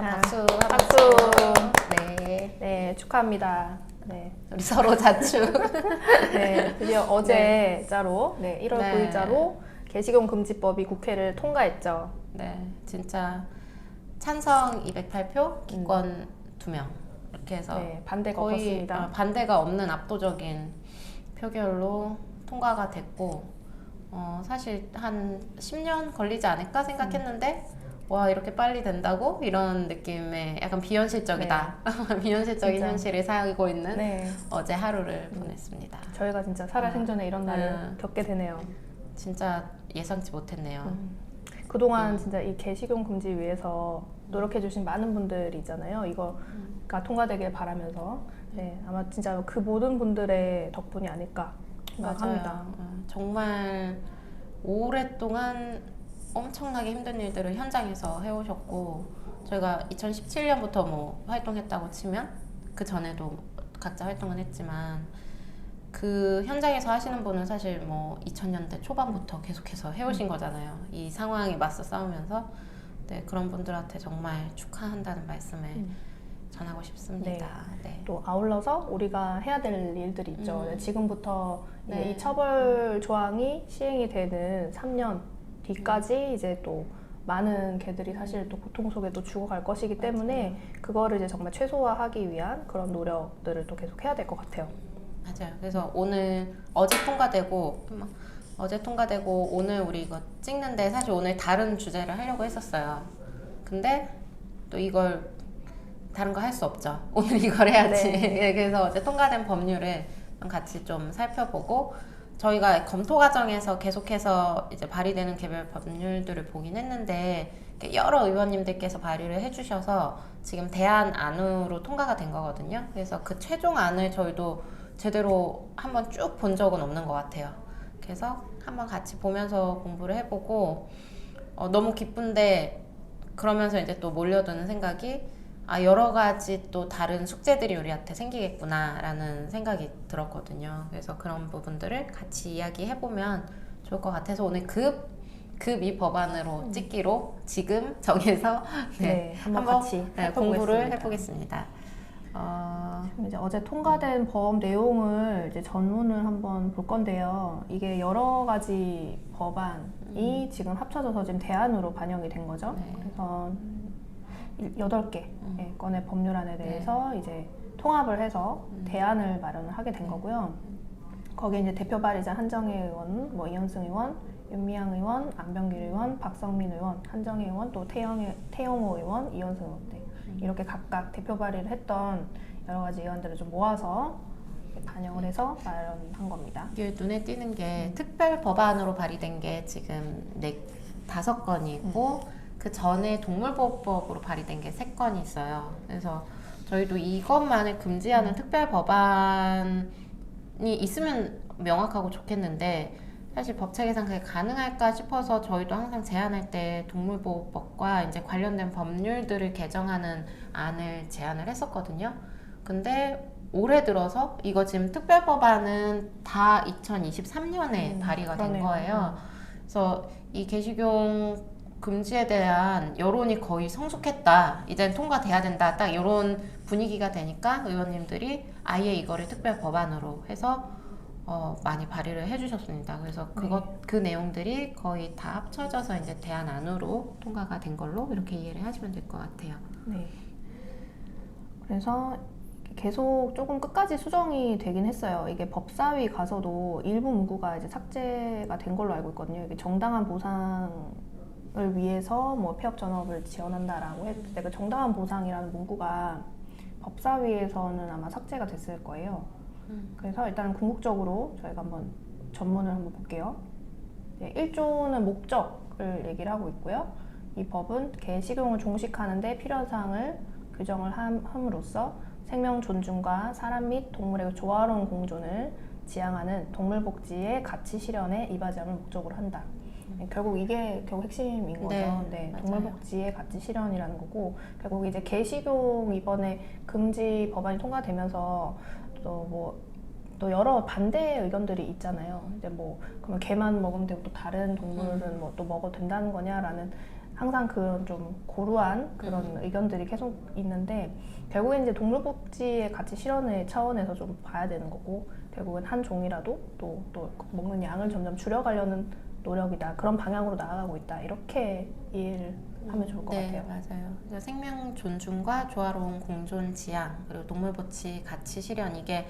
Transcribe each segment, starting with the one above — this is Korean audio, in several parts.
박수. 박수. 네. 네, 축하합니다. 네. 우리 서로 자축. 네, 드디어 어제자로, 네, 1월 네. 9일자로 개식용 금지법이 국회를 통과했죠. 네, 진짜 찬성 208표, 기권 2명 이렇게 해서 네, 반대가 거의 없었습니다. 반대가 없는 압도적인 표결로 통과가 됐고 사실 한 10년 걸리지 않을까 생각했는데 와 이렇게 빨리 된다고? 이런 느낌의 약간 비현실적이다. 비현실적인 진짜. 현실을 살고 있는 네, 어제 하루를 보냈습니다. 저희가 진짜 살아생전에 이런 날을 겪게 되네요. 진짜 예상치 못했네요. 그동안 진짜 이 개식용 금지 위해서 노력해주신 많은 분들이 있잖아요. 이거가 통과되길 바라면서. 네, 아마 진짜 그 모든 분들의 덕분이 아닐까 생각합니다. 맞아요. 정말 오랫동안 엄청나게 힘든 일들을 현장에서 해오셨고 저희가 2017년부터 뭐 활동했다고 치면 그 전에도 각자 활동은 했지만 그 현장에서 하시는 분은 사실 뭐 2000년대 초반부터 계속해서 해오신 거잖아요. 이 상황에 맞서 싸우면서 네, 그런 분들한테 정말 축하한다는 말씀을 전하고 싶습니다. 네. 또 아울러서 우리가 해야 될 일들이 있죠. 지금부터 이제 네. 이 처벌 조항이 시행이 되는 3년 뒤까지 이제 또 많은 개들이 사실 또 고통 속에 또 죽어갈 것이기 때문에 그거를 이제 정말 최소화하기 위한 그런 노력들을 또 계속 해야 될 것 같아요. 맞아요. 그래서 어제 통과되고 오늘 우리 이거 찍는데 사실 오늘 다른 주제를 하려고 했었어요. 근데 또 이걸 다른 거 할 수 없죠. 오늘 이걸 해야지. 네. 그래서 어제 통과된 법률을 같이 좀 살펴보고 저희가 검토 과정에서 계속해서 이제 발의되는 개별 법률들을 보긴 했는데 여러 의원님들께서 발의를 해주셔서 지금 대안안으로 통과가 된 거거든요. 그래서 그 최종안을 저희도 제대로 한번 쭉 본 적은 없는 것 같아요. 그래서 한번 같이 보면서 공부를 해보고 너무 기쁜데 그러면서 이제 또 몰려드는 생각이 여러 가지 또 다른 숙제들이 우리한테 생기겠구나라는 생각이 들었거든요. 그래서 그런 부분들을 같이 이야기해보면 좋을 것 같아서 오늘 급 이 법안으로 찍기로 지금 정해서 한번 같이 공부를 해보겠습니다. 이제 어제 통과된 법 내용을 이제 전문을 한번 볼 건데요. 이게 여러 가지 법안이 지금 합쳐져서 지금 대안으로 반영이 된 거죠. 네. 그래서 8개 건의 법률안에 대해서 이제 통합을 해서 대안을 마련을 하게 된 거고요. 거기에 이제 대표 발의자 한정혜 의원, 뭐 이현승 의원, 윤미향 의원, 안병길 의원, 박성민 의원, 한정혜 의원, 또 태영호 의원, 이현승 의원 이렇게 각각 대표 발의를 했던 여러 가지 의원들을 좀 모아서 반영을 해서 마련한 겁니다. 이게 눈에 띄는 게 특별 법안으로 발의된 게 지금 5건이 있고 그 전에 동물보호법으로 발의된 게 3건이 있어요. 그래서 저희도 이것만을 금지하는 특별 법안이 있으면 명확하고 좋겠는데 사실 법체계상 그게 가능할까 싶어서 저희도 항상 제안할 때 동물보호법과 이제 관련된 법률들을 개정하는 안을 제안을 했었거든요. 근데 올해 들어서 이거 지금 특별법안은 다 2023년에 발의가 된 거예요. 그래서 이 개식용 금지에 대한 여론이 거의 성숙했다. 이젠 통과돼야 된다. 딱 이런 분위기가 되니까 의원님들이 아예 이거를 특별 법안으로 해서 많이 발의를 해주셨습니다. 그래서 그 내용들이 거의 다 합쳐져서 이제 대안안으로 통과가 된 걸로 이렇게 이해를 하시면 될 것 같아요. 네. 그래서 계속 조금 끝까지 수정이 되긴 했어요. 이게 법사위 가서도 일부 문구가 이제 삭제가 된 걸로 알고 있거든요. 이게 정당한 보상을 위해서 뭐 폐업 전업을 지원한다라고 했을 때 그 정당한 보상이라는 문구가 법사위에서는 아마 삭제가 됐을 거예요. 그래서 일단 궁극적으로 저희가 한번 전문을 한번 볼게요. 1조는 목적을 얘기를 하고 있고요. 이 법은 개식용을 종식하는 데 필요한 사항을 규정을 함으로써 생명 존중과 사람 및 동물의 조화로운 공존을 지향하는 동물복지의 가치 실현에 이바지함을 목적으로 한다. 결국 이게 핵심인 거죠. 네, 동물복지의 가치 실현이라는 거고 결국 이제 개식용 이번에 금지 법안이 통과되면서 또 여러 반대 의견들이 있잖아요. 이제 뭐 그러면 개만 먹으면 되고 또 다른 동물은 뭐 또 먹어도 된다는 거냐라는 항상 그런 좀 고루한 그런 의견들이 계속 있는데 결국엔 이제 동물복지의 가치 실현의 차원에서 좀 봐야 되는 거고 결국은 한 종이라도 또 먹는 양을 점점 줄여가려는 노력이다. 그런 방향으로 나아가고 있다. 이렇게 이해를 하면 좋을 것 네, 같아요. 맞아요. 그래서 생명 존중과 조화로운 공존 지향 그리고 동물복지 가치 실현 이게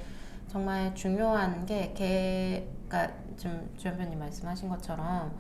정말 중요한 게 걔가 좀 주연변님 말씀하신 것처럼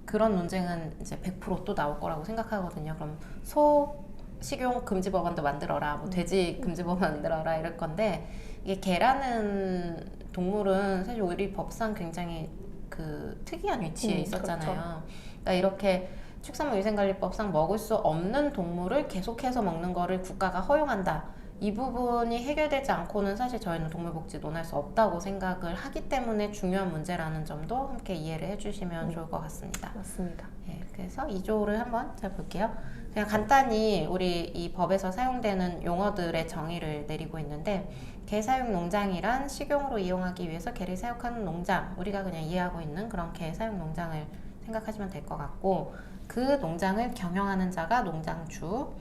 그런 논쟁은 이제 100% 또 나올 거라고 생각하거든요. 그럼 소 식용 금지 법안도 만들어라, 뭐 돼지 금지 법안 만들어라 이럴 건데 이게 개라는 동물은 사실 우리 법상 굉장히 그 특이한 위치에 있었잖아요. 그렇죠. 그러니까 이렇게 축산물위생관리법상 먹을 수 없는 동물을 계속해서 먹는 거를 국가가 허용한다. 이 부분이 해결되지 않고는 사실 저희는 동물복지 논할 수 없다고 생각을 하기 때문에 중요한 문제라는 점도 함께 이해를 해주시면 좋을 것 같습니다. 맞습니다. 네, 그래서 2조를 한번 잘 볼게요. 그냥 간단히 우리 이 법에서 사용되는 용어들의 정의를 내리고 있는데 개 사육 농장이란 식용으로 이용하기 위해서 개를 사육하는 농장, 우리가 그냥 이해하고 있는 그런 개 사육 농장을 생각하시면 될 것 같고 그 농장을 경영하는 자가 농장주,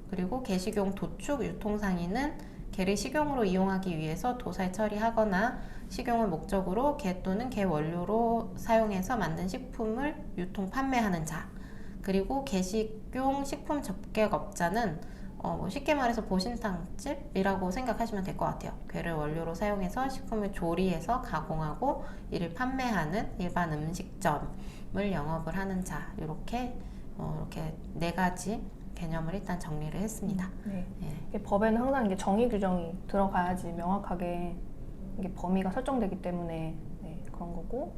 그리고 개식용 도축 유통상인은 개를 식용으로 이용하기 위해서 도살 처리하거나 식용을 목적으로 개 또는 개 원료로 사용해서 만든 식품을 유통 판매하는 자, 그리고 개식용 식품 접객업자는 뭐 쉽게 말해서 보신탕집이라고 생각하시면 될 것 같아요. 개를 원료로 사용해서 식품을 조리해서 가공하고 이를 판매하는 일반 음식점을 영업을 하는 자, 이렇게 네 가지 개념을 일단 정리를 했습니다. 네. 예. 이게 법에는 항상 이게 정의 규정이 들어가야지 명확하게 이게 범위가 설정되기 때문에 네, 그런 거고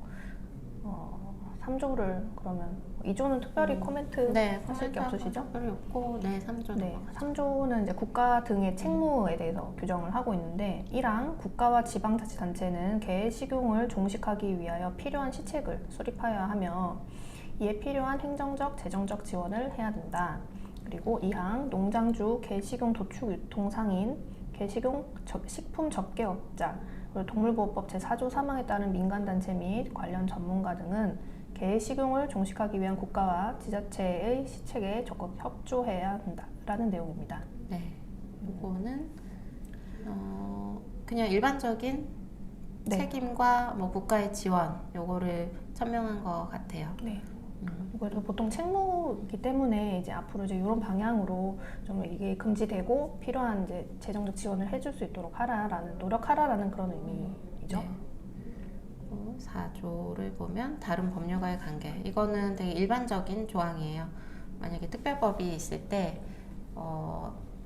3조를 그러면 2조는 특별히 코멘트 하실 게 없으시죠? 특별히 없고 네, 3조 네, 3조는 이제 국가 등의 책무에 대해서 규정을 하고 있는데 1항 국가와 지방자치단체는 개의 식용을 종식하기 위하여 필요한 시책을 수립하여야 하며 이에 필요한 행정적, 재정적 지원을 해야 된다. 그리고 2항 농장주, 개식용 도축 유통 상인, 개식용 식품 접객업자, 그리고 동물보호법 제4조 3항에 따른 민간단체 및 관련 전문가 등은 개 식용을 종식하기 위한 국가와 지자체의 시책에 적극 협조해야 한다라는 내용입니다. 네, 이거는 그냥 일반적인 네. 책임과 뭐 국가의 지원 요거를 천명한 것 같아요. 네. 그래서 보통 책무이기 때문에 이제 앞으로 이제 이런 방향으로 좀 이게 금지되고 필요한 이제 재정적 지원을 해줄 수 있도록 노력하라라는 그런 의미이죠. 네. 4조를 보면 다른 법률과의 관계, 이거는 되게 일반적인 조항이에요. 만약에 특별법이 있을 때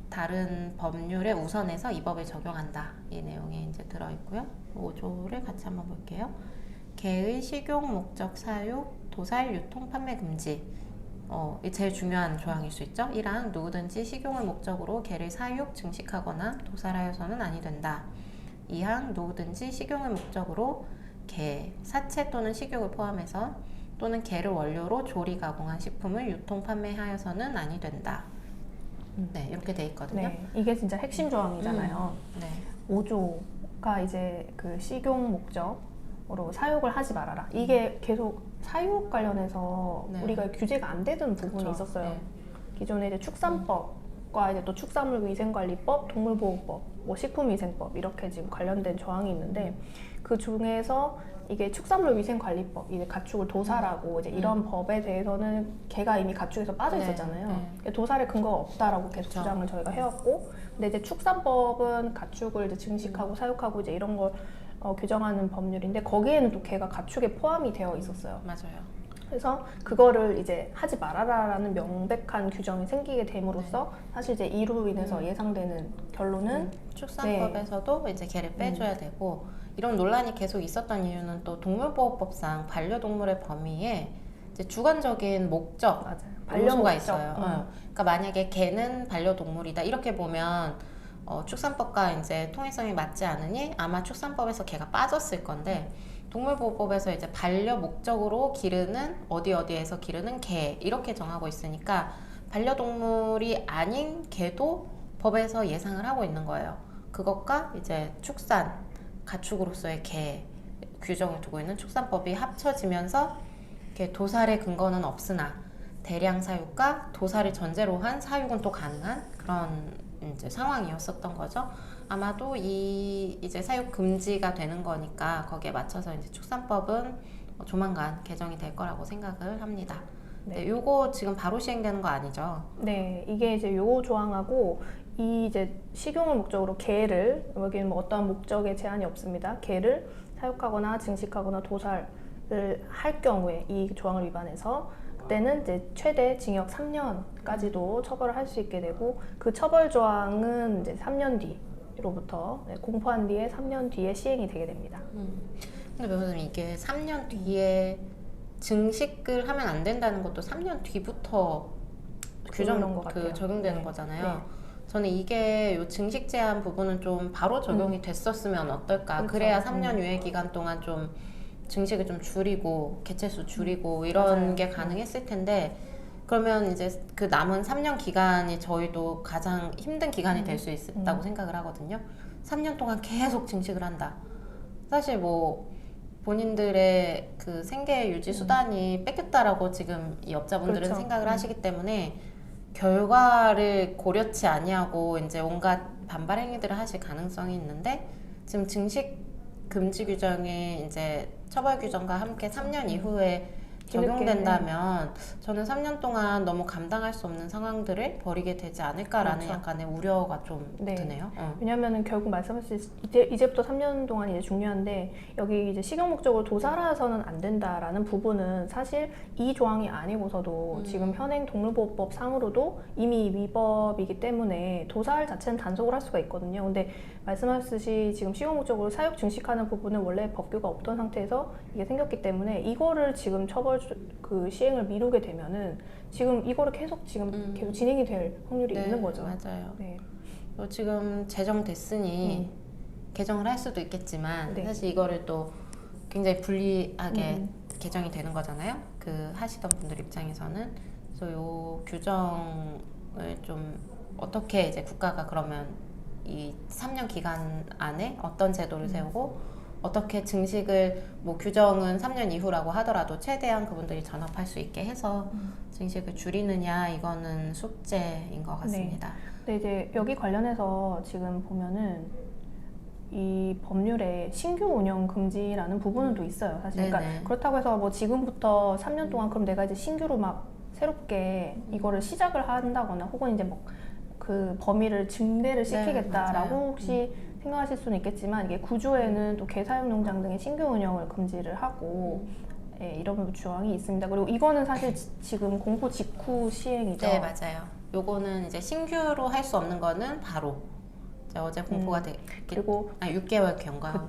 다른 법률에 우선해서 이 법을 적용한다, 이 내용이 이제 들어있고요. 5조를 같이 한번 볼게요. 개의 식용 목적 사육, 도살, 유통, 판매 금지. 이 제일 중요한 조항일 수 있죠. 1항 누구든지 식용을 목적으로 개를 사육, 증식하거나 도살하여서는 아니 된다. 2항 누구든지 식용을 목적으로 개, 사체 또는 식육을 포함해서 또는 개를 원료로 조리 가공한 식품을 유통 판매하여서는 아니 된다. 네, 이렇게 돼 있거든요. 네, 이게 진짜 핵심 조항이잖아요. 네. 5조가 이제 그 식용 목적으로 사육을 하지 말아라. 이게 계속 사육 관련해서 네. 우리가 규제가 안 되던 부분이 그쵸. 있었어요. 네. 기존에 이제 축산법과 이제 또 축산물위생관리법, 동물보호법, 뭐 식품위생법 이렇게 지금 관련된 조항이 있는데 그 중에서 이게 축산물위생관리법, 이제 가축을 도살하고 이제 이런 법에 대해서는 개가 이미 가축에서 빠져 있었잖아요. 네. 도살의 근거가 없다라고 계속 그쵸. 주장을 저희가 해왔고, 근데 이제 축산법은 가축을 이제 증식하고 사육하고 이제 이런 걸 규정하는 법률인데 거기에는 또 개가 가축에 포함이 되어 있었어요. 맞아요. 그래서 그거를 이제 하지 말아라라는 명백한 규정이 생기게 됨으로써 사실 이제 이로 인해서 예상되는 결론은 축산법에서도 이제 개를 빼줘야 되고, 이런 논란이 계속 있었던 이유는 또 동물보호법상 반려동물의 범위에 이제 주관적인 목적 맞아요. 요소가 목적. 있어요. 그러니까 만약에 개는 반려동물이다 이렇게 보면 축산법과 이제 통일성이 맞지 않으니 아마 축산법에서 개가 빠졌을 건데, 동물보호법에서 이제 반려 목적으로 기르는 어디에서 기르는 개 이렇게 정하고 있으니까 반려동물이 아닌 개도 법에서 예상을 하고 있는 거예요. 그것과 이제 축산 가축으로서의 개 규정을 두고 있는 축산법이 합쳐지면서 이렇게 도살의 근거는 없으나 대량 사육과 도살을 전제로 한 사육은 또 가능한 그런 이제 상황이었었던 거죠. 아마도 이 이제 사육 금지가 되는 거니까 거기에 맞춰서 이제 축산법은 조만간 개정이 될 거라고 생각을 합니다. 네, 요거 지금 바로 시행되는 거 아니죠? 네, 이게 이제 요 조항하고 이 이제 식용을 목적으로 개를, 여기는 뭐 어떠한 목적에 제한이 없습니다. 개를 사육하거나 증식하거나 도살을 할 경우에 이 조항을 위반해서 그때는 이제 최대 징역 3년까지도 처벌을 할 수 있게 되고, 그 처벌 조항은 이제 3년 뒤로부터 공포한 뒤에 3년 뒤에 시행이 되게 됩니다. 근데 변호사님, 이게 3년 뒤에 증식을 하면 안 된다는 것도 3년 뒤부터 적용되는 네. 거잖아요. 네. 저는 이게 요 증식 제한 부분은 좀 바로 적용이 됐었으면 어떨까. 그렇죠. 그래야 3년 유예 기간 동안 좀 증식을 좀 줄이고 개체수 줄이고 이런 맞아요. 게 가능했을 텐데, 그러면 이제 그 남은 3년 기간이 저희도 가장 힘든 기간이 될 수 있다고 생각을 하거든요. 3년 동안 계속 증식을 한다. 사실 뭐 본인들의 그 생계 유지 수단이 뺏겼다라고 지금 이 업자분들은 그렇죠. 생각을 하시기 때문에 결과를 고려치 아니하고 이제 온갖 반발 행위들을 하실 가능성이 있는데, 지금 증식 금지 규정이 이제 처벌 규정과 함께 3년 이후에 적용된다면 저는 3년 동안 너무 감당할 수 없는 상황들을 벌이게 되지 않을까라는 그렇죠. 약간의 우려가 좀 네. 드네요. 왜냐면은 결국 말씀하신 이제부터 3년 동안 이제 중요한데, 여기 이제 식용 목적으로 도살해서는 안 된다라는 부분은 사실 이 조항이 아니고서도 지금 현행 동물보호법 상으로도 이미 위법이기 때문에 도살 자체는 단속을 할 수가 있거든요. 근데 말씀하셨듯이 지금 식용 목적으로 사육 증식하는 부분은 원래 법규가 없던 상태에서 이게 생겼기 때문에 이거를 지금 처벌 그 시행을 미루게 되면은 지금 이거를 계속 계속 진행이 될 확률이 있는 거죠. 맞아요. 네. 지금 제정됐으니 개정을 할 수도 있겠지만 네. 사실 이거를 또 굉장히 불리하게 개정이 되는 거잖아요. 그 하시던 분들 입장에서는. 그래서 요 규정을 좀 어떻게 이제 국가가 그러면 이 3년 기간 안에 어떤 제도를 세우고 어떻게 증식을 뭐 규정은 3년 이후라고 하더라도 최대한 그분들이 전업할 수 있게 해서 증식을 줄이느냐, 이거는 숙제인 것 같습니다. 네, 이제 여기 관련해서 지금 보면은 이 법률에 신규 운영 금지라는 부분은 또 있어요, 사실. 그러니까 그렇다고 해서 뭐 지금부터 3년 동안 그럼 내가 이제 신규로 막 새롭게 이거를 시작을 한다거나 혹은 이제 뭐 그 범위를 증대를 시키겠다라고 혹시 생각하실 수는 있겠지만, 이게 구조에는 또 개사육농장 등의 신규 운영을 금지를 하고 이런 조항이 있습니다. 그리고 이거는 사실 지금 공포 직후 시행이죠. 네, 맞아요. 요거는 이제 신규로 할 수 없는 거는 바로 이제 어제 공포가 그리고 6개월 경과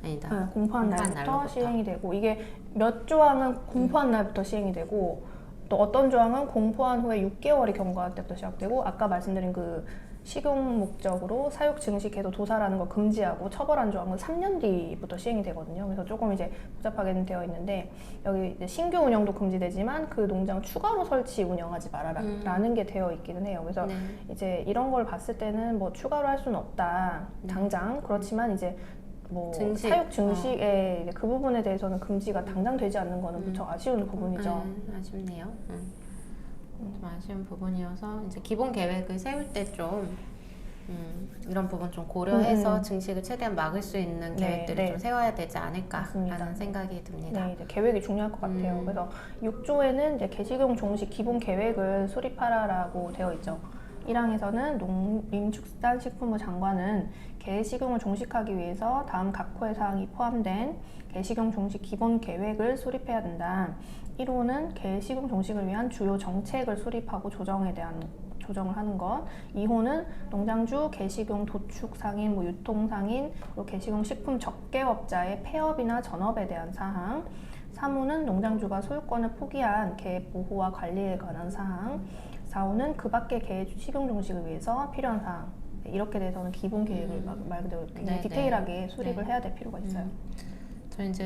아니다. 공포한 날부터 시행이 되고, 이게 몇 조항은 공포한 날부터 시행이 되고 또 어떤 조항은 공포한 후에 6개월이 경과할 때부터 시작되고, 아까 말씀드린 그 식용 목적으로 사육 증식해도 도살하는 걸 금지하고 처벌한 조항은 3년 뒤부터 시행이 되거든요. 그래서 조금 이제 복잡하게 되어 있는데, 여기 이제 신규 운영도 금지되지만 그 농장 추가로 설치 운영하지 말아라라는 게 되어 있기는 해요. 그래서 이제 이런 걸 봤을 때는 뭐 추가로 할 수는 없다 당장. 그렇지만 이제 뭐 사육 증식의 그 부분에 대해서는 금지가 당장 되지 않는 거는 무척 아쉬운 부분이죠. 아쉽네요. 좀 아쉬운 부분이어서 이제 기본 계획을 세울 때 좀 이런 부분 좀 고려해서 증식을 최대한 막을 수 있는 계획들을 좀 세워야 되지 않을까라는 생각이 듭니다. 네, 이제 계획이 중요할 것 같아요. 그래서 6조에는 이제 개식용 종식 기본 계획을 수립하라라고 되어 있죠. 1항에서는 농림축산식품부 장관은 개식용을 종식하기 위해서 다음 각 호의 사항이 포함된 개식용 종식 기본 계획을 수립해야 된다. 1호는 개식용 종식을 위한 주요 정책을 수립하고 조정을 하는 것. 2호는 농장주, 개식용 도축 상인, 유통 상인, 그리고 개식용 식품 적개업자의 폐업이나 전업에 대한 사항. 3호는 농장주가 소유권을 포기한 개 보호와 관리에 관한 사항. 4호는 그 밖의 개 식용 종식을 위해서 필요한 사항. 이렇게 돼서는 기본 계획을 말 그대로 굉장히 디테일하게 수립을 해야 될 필요가 있어요. 저 이제